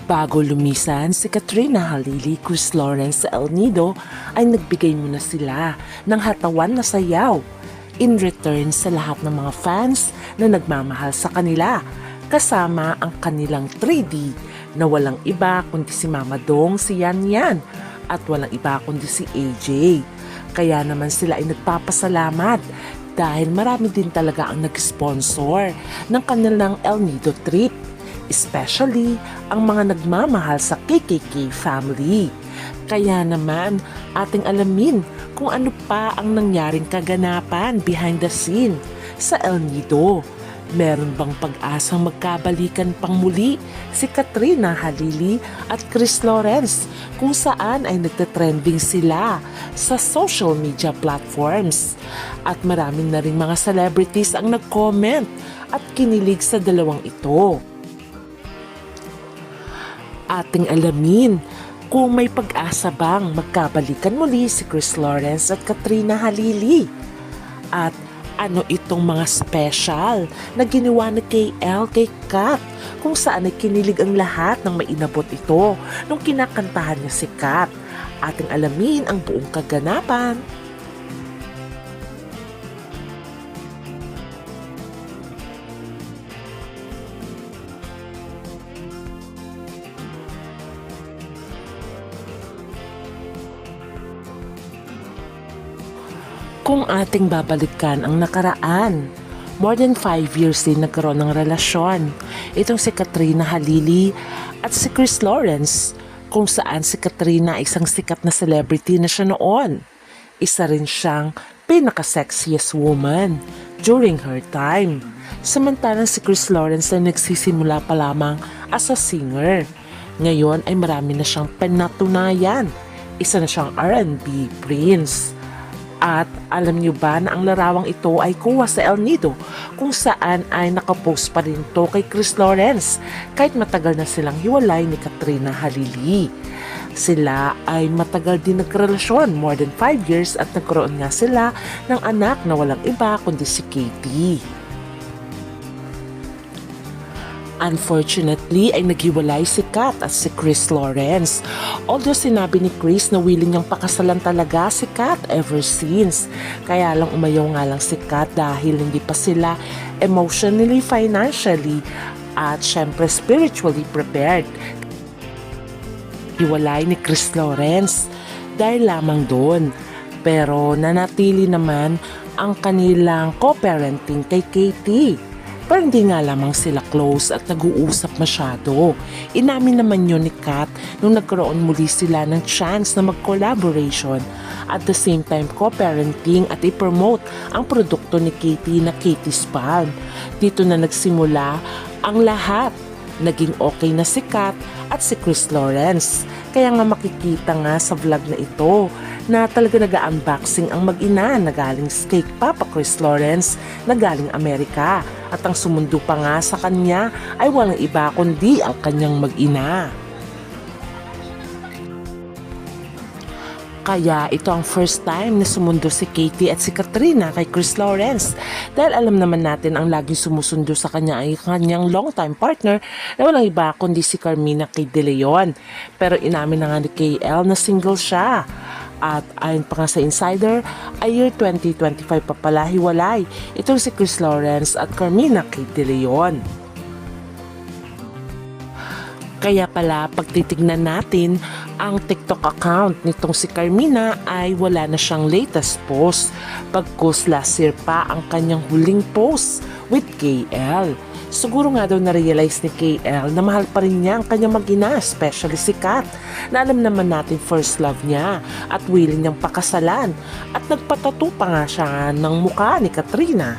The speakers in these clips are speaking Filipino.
Bago lumisan si Katrina Halili, Chris Lawrence sa El Nido ay nagbigay muna sila ng hatawan na sayaw in return sa lahat ng mga fans na nagmamahal sa kanila, kasama ang kanilang 3D na walang iba kundi si Mama Dong, si Yan Yan at walang iba kundi si AJ. Kaya naman sila ay nagpapasalamat dahil marami din talaga ang nag-sponsor ng kanilang El Nido trip, especially ang mga nagmamahal sa KKK family. Kaya naman ating alamin kung ano pa ang nangyaring kaganapan behind the scene sa El Nido. Meron bang pag-asang magkabalikan pang muli si Katrina Halili at Chris Lawrence kung saan ay nagtatrending sila sa social media platforms? At marami na rin mga celebrities ang nag-comment at kinilig sa dalawang ito. Ating alamin kung may pag-asa bang magkabalikan muli si Chris Lawrence at Katrina Halili. At ano itong mga special na ginawa ni KL kay Kat kung saan ay kinilig ang lahat ng mainabot ito nung kinakantahan niya si Kat. Ating alamin ang buong kaganapan. Kung ating babalikan ang nakaraan, more than 5 years din nagkaroon ng relasyon itong si Katrina Halili at si Chris Lawrence, kung saan si Katrina ay isang sikat na celebrity na siya noon. Isa rin siyang pinaka-sexiest woman during her time. Samantalang si Chris Lawrence ay nagsisimula pa lamang as a singer. Ngayon ay marami na siyang pinatunayan. Isa na siyang R&B prince. At alam niyo ba na ang larawang ito ay kuha sa El Nido kung saan ay nakapost pa rin ito kay Chris Lawrence kahit matagal na silang hiwalay ni Katrina Halili. Sila ay matagal din nagrelasyon, more than 5 years, at nagkaroon nga sila ng anak na walang iba kundi si Katie. Unfortunately ay naghiwalay si Kat at si Chris Lawrence. Although sinabi ni Chris na willing niyang pakasalan talaga si Kat ever since. Kaya lang umayaw nga lang si Kat dahil hindi pa sila emotionally, financially at syempre spiritually prepared. Hiwalay ni Chris Lawrence dahil lamang doon. Pero nanatili naman ang kanilang co-parenting kay Katie. Pero hindi nga lamang sila close at nag-uusap masyado. Inamin naman yun ni Kat nung nagkaroon muli sila ng chance na mag-collaboration. At the same time co-parenting at i-promote ang produkto ni Katie na Katie's Palm. Dito na nagsimula ang lahat. Naging okay na si Kat at si Chris Lawrence. Kaya nga makikita nga sa vlog na ito na talaga nag-unboxing ang mag-ina na galing kay Papa Chris Lawrence na galing Amerika. At ang sumundo pa nga sa kanya ay walang iba kundi ang kanyang mag-ina. Kaya ito ang first time na sumundo si Katie at si Katrina kay Chris Lawrence. Dahil alam naman natin ang laging sumusundo sa kanya ay kanyang long-time partner na walang iba kundi si Carmina K. De Leon. Pero inamin na nga ni KL na single siya. At ayon pa nga sa insider, ay year 2025 pa pala hiwalay itong si Chris Lawrence at Carmina K. De Leon. Kaya pala pag titignan natin ang TikTok account nitong si Carmina ay wala na siyang latest post pagkus last year pa ang kanyang huling post with KL. Siguro nga daw na-realize ni KL na mahal pa rin niya ang kanyang mag-ina, especially si Kat, na alam naman natin first love niya at willing niyang pakasalan at nagpatato pa nga siya ng mukha ni Katrina.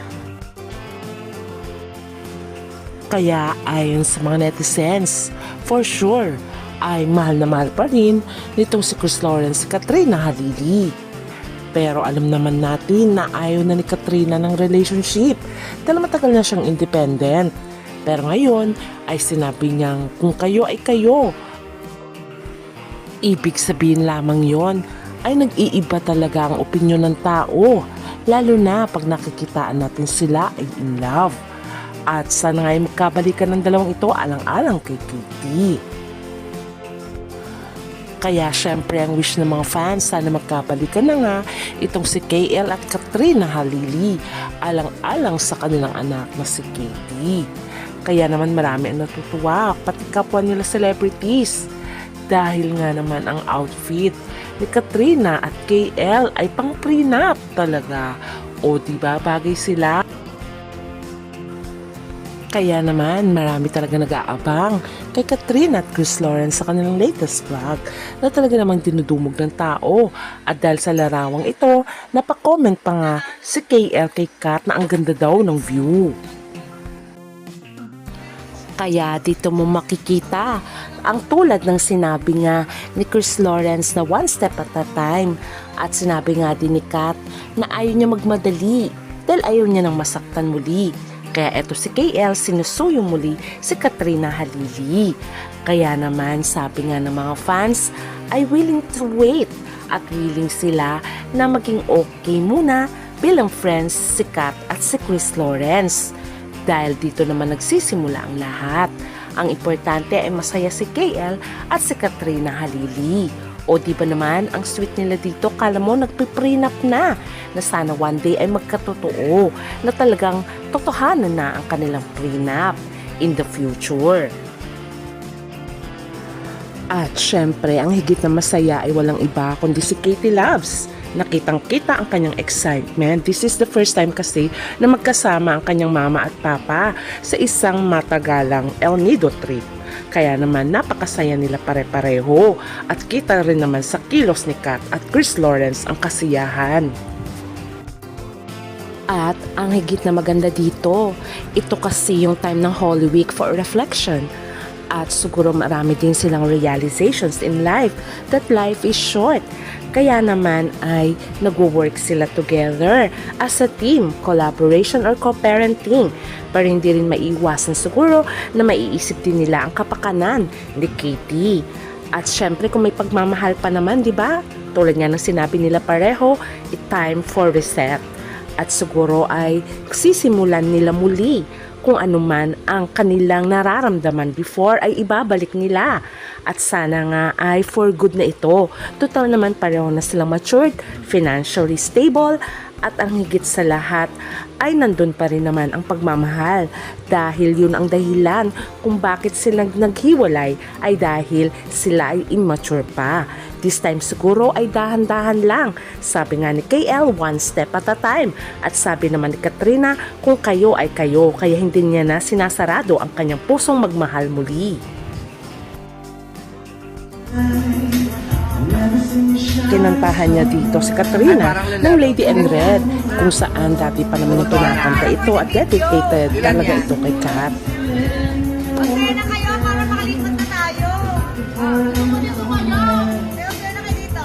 Kaya ayon sa mga netizens, for sure ay mahal na mahal pa rin nitong si Chris Lawrence si Katrina Halili. Pero alam naman natin na ayaw na ni Katrina ng relationship dahil matagal na siyang independent. Pero ngayon ay sinabi niyang kung kayo ay kayo. Ibig sabihin lamang yon ay nag-iiba talaga ang opinyon ng tao, lalo na pag nakikitaan natin sila ay in love. At sana nga ay magkabalikan ng dalawang ito alang-alang kay Katie. Kaya syempre ang wish ng mga fans, sana magkabalikan na nga itong si KL at Katrina Halili, alang-alang sa kanilang anak na si Katie. Kaya naman marami ang natutuwa, pati kapwa nila celebrities. Dahil nga naman ang outfit ni Katrina at KL ay pang prenup talaga. O diba bagay sila? Kaya naman, marami talaga nag-aabang kay Katrina at Chris Lawrence sa kanilang latest vlog na talaga namang dinudumog ng tao. At dahil sa larawang ito, napakomment pa nga si KL kay Kat na ang ganda daw ng view. Kaya dito mo makikita ang tulad ng sinabi nga ni Chris Lawrence na one step at a time. At sinabi nga din ni Kat na ayaw niya magmadali dahil ayaw niya nang masaktan muli. Kaya eto si KL sinusuyo muli si Katrina Halili. Kaya naman sabi nga ng mga fans ay willing to wait at willing sila na maging okay muna bilang friends si Kat at si Chris Lawrence. Dahil dito naman nagsisimula ang lahat. Ang importante ay masaya si KL at si Katrina Halili. O di ba naman, ang sweet nila dito, kala mo nagpiprenup na sana one day ay magkatotoo na talagang totohanan na ang kanilang prenup in the future. At syempre, ang higit na masaya ay walang iba kundi si Katie Loves. Nakitang-kita ang kanyang excitement. This is the first time kasi na magkasama ang kanyang mama at papa sa isang matagalang El Nido trip. Kaya naman napakasaya nila pare-pareho at kita rin naman sa kilos ni Kat at Chris Lawrence ang kasiyahan. At ang higit na maganda dito, ito kasi yung time ng Holy Week for reflection. At siguro marami din silang realizations in life that life is short. Kaya naman ay nagwo-work sila together as a team, collaboration or co-parenting. Pero hindi rin maiiwasan siguro na maiisip din nila ang kapakanan ni Katie. At syempre kung may pagmamahal pa naman, di ba? Tulad nga ng sinabi nila pareho, it's time for reset. At siguro ay sisimulan nila muli kung ano man ang kanilang nararamdaman before ay ibabalik nila. At sana nga ay for good na ito. Total naman pareho na silang matured, financially stable, at ang higit sa lahat ay nandun pa rin naman ang pagmamahal. Dahil yun ang dahilan kung bakit sila naghiwalay ay dahil sila ay immature pa. This time siguro ay dahan-dahan lang. Sabi nga ni KL, one step at a time. At sabi naman ni Katrina, kung kayo ay kayo, kaya hindi niya na sinasarado ang kanyang pusong magmahal muli. Kinantahan niya dito si Katrina ng Lady in Red, kung saan dati pa naman ito nakanta ito at dedicated talaga ito kay Kat. Mag-share na kayo para makalipat na tayo. Share na kayo dito.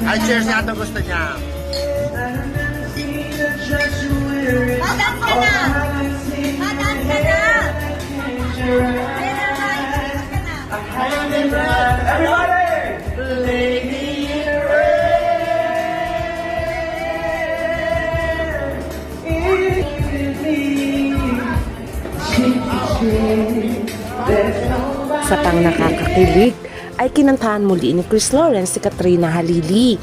Ay, cheers niya ito gusto niya. Madam ka na! Madam ka na! Ayun na nga, ikot ka na. Everybody! Sa pang nakakakilig ay kinantahan muli ni Chris Lawrence si Katrina Halili.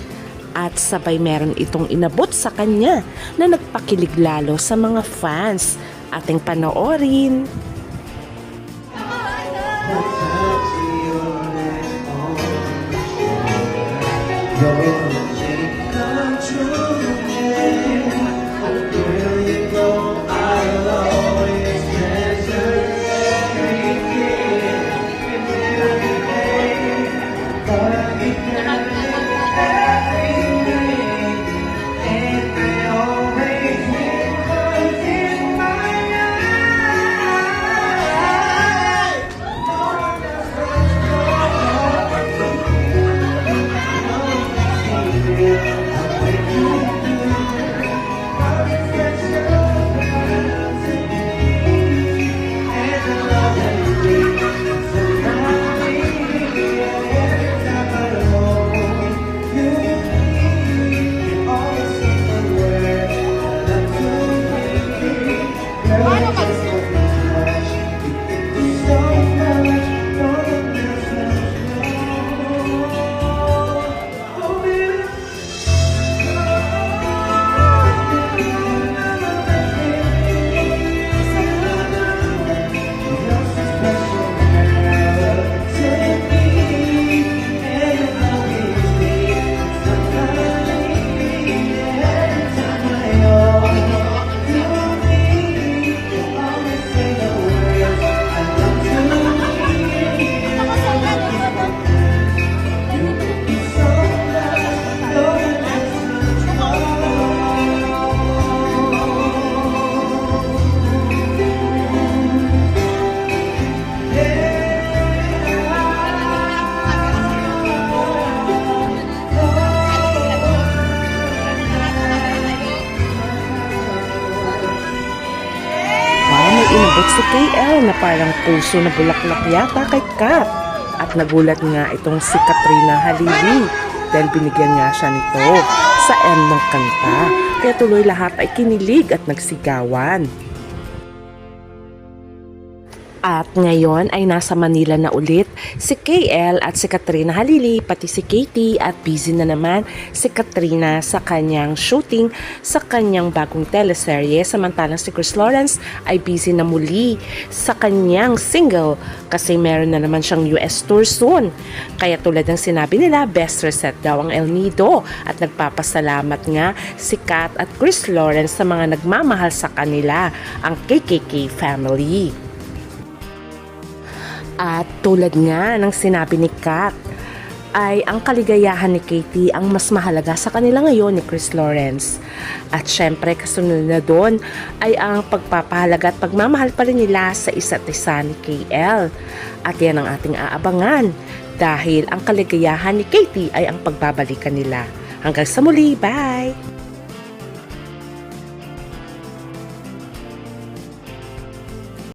At sabay meron itong inabot sa kanya na nagpakilig lalo sa mga fans. Ating panoorin. si KL na parang puso na bulaklak yata kay Kat. At nagulat nga itong si Katrina Halili dahil binigyan nga siya nito sa end ng kanta. Kaya tuloy lahat ay kinilig at nagsigawan. At ngayon ay nasa Manila na ulit si KL at si Katrina Halili, pati si Katie, at busy na naman si Katrina sa kanyang shooting sa kanyang bagong teleserye, samantalang si Chris Lawrence ay busy na muli sa kanyang single kasi meron na naman siyang US tour soon. Kaya tulad ng sinabi nila, best reset daw ang El Nido at nagpapasalamat nga si Kat at Chris Lawrence sa mga nagmamahal sa kanila, ang KKK family. At tulad nga ng sinabi ni Kat, ay ang kaligayahan ni Katie ang mas mahalaga sa kanila ngayon ni Chris Lawrence. At syempre kasunod na doon ay ang pagpapahalaga at pagmamahal pa rin nila sa isa't isa ni KL. At yan ang ating aabangan dahil ang kaligayahan ni Katie ay ang pagbabalikan nila. Hanggang sa muli, bye!